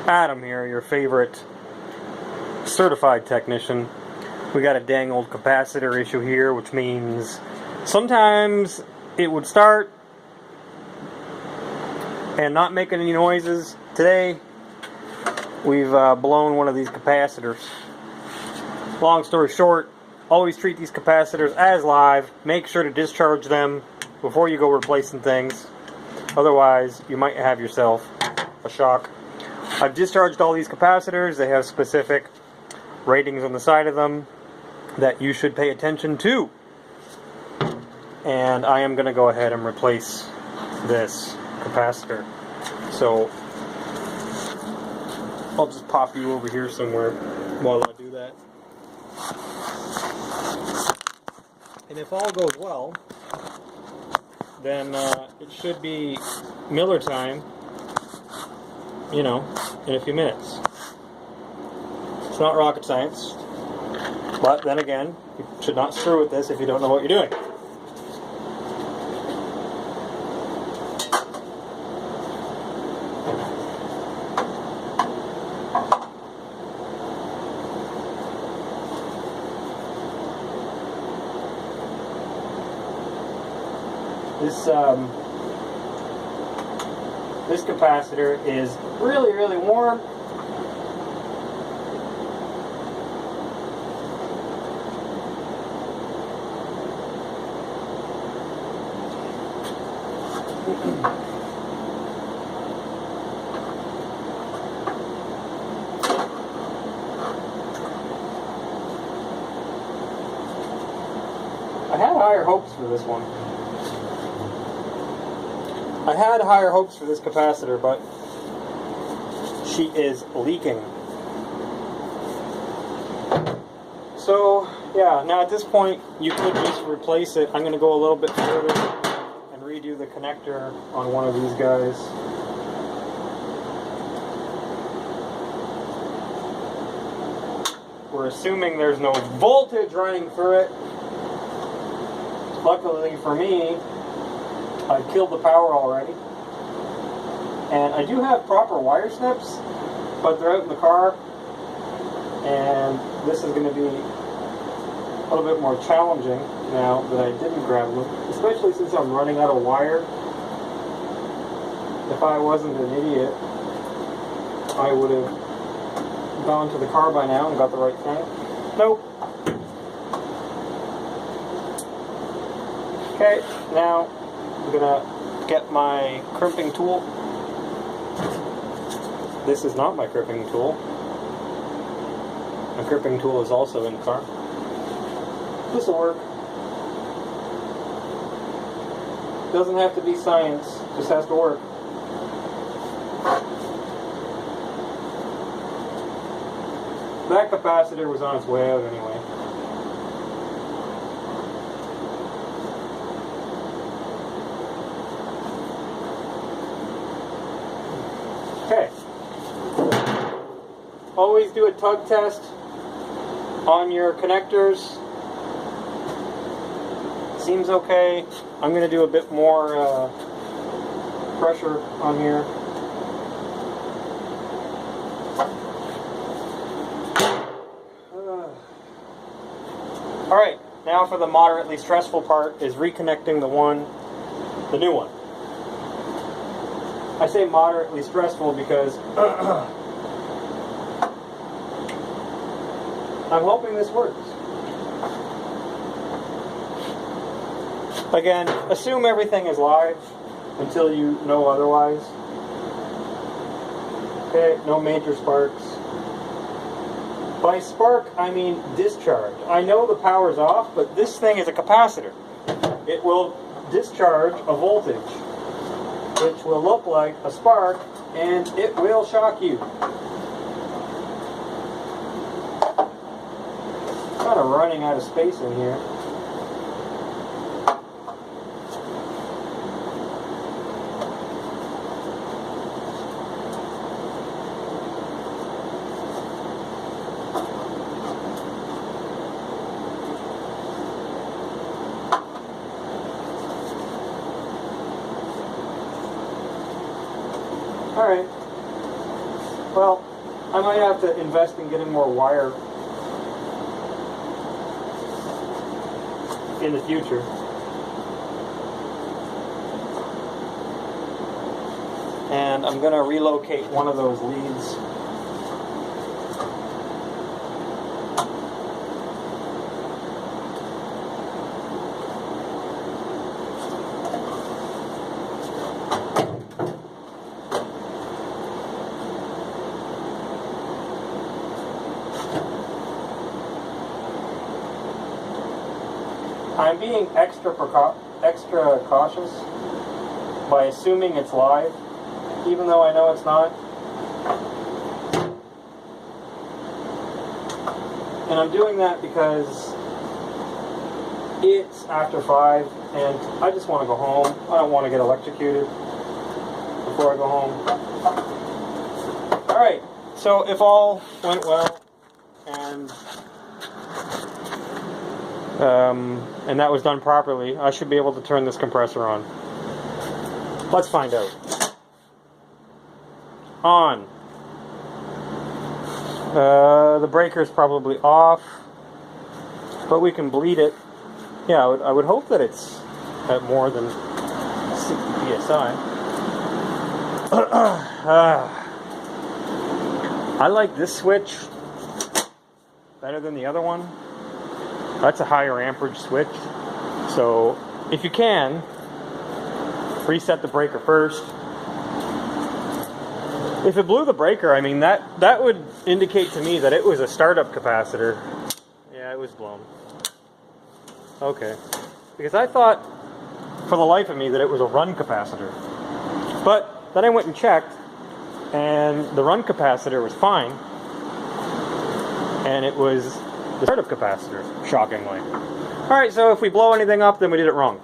Adam here, your favorite certified technician. We got a dang old capacitor issue here, which means sometimes it would start and not making any noises. Today, we've blown one of these capacitors. Long story short, always treat these capacitors as live. Make sure to discharge them before you go replacing things. Otherwise, you might have yourself a shock. I've discharged all these capacitors. They have specific ratings on the side of them that you should pay attention to. And I am going to go ahead and replace this capacitor. So I'll just pop you over here somewhere while I do that. And if all goes well, then it should be Miller time, you know, in a few minutes. It's not rocket science, but then again, you should not screw with this if you don't know what you're doing. This capacitor is really, really warm. I had higher hopes for this one. I had higher hopes for this capacitor, but she is leaking. So, yeah, now at this point, you could just replace it. I'm going to go a little bit further and redo the connector on one of these guys. We're assuming there's no voltage running through it. Luckily for me, I killed the power already. And I do have proper wire snips, but they're out in the car. And this is going to be a little bit more challenging now that I didn't grab them, especially since I'm running out of wire. If I wasn't an idiot, I would have gone to the car by now and got the right thing. Nope. Okay, now I'm gonna get my crimping tool. This is not my crimping tool. My crimping tool is also in the car. This will work. Doesn't have to be science, just has to work. That capacitor was on its way out anyway. Okay. Always do a tug test on your connectors. Seems okay. I'm going to do a bit more pressure on here. Alright, now for the moderately stressful part is reconnecting the new one. I say moderately stressful because I'm hoping this works. Again, assume everything is live until you know otherwise. Okay, no major sparks. By spark, I mean discharge. I know the power's off, but this thing is a capacitor. It will discharge a voltage, which will look like a spark, and it will shock you. Kind of running out of space in here. Alright. Well, I might have to invest in getting more wire in the future. And I'm going to relocate one of those leads. I'm being extra cautious by assuming it's live, even though I know it's not. And I'm doing that because it's after 5 and I just want to go home. I don't want to get electrocuted before I go home. Alright, so if all went well and that was done properly, I should be able to turn this compressor on. Let's find out. On. The breaker's probably off, but we can bleed it. Yeah, I would hope that it's at more than 60 psi. I like this switch better than the other one. That's a higher amperage switch. So if you can, reset the breaker first. If it blew the breaker, I mean, that would indicate to me that it was a startup capacitor. Yeah, it was blown. Okay. Because I thought, for the life of me, that it was a run capacitor. But then I went and checked, and the run capacitor was fine. And it was the startup capacitor, shockingly. Alright, so if we blow anything up, then we did it wrong.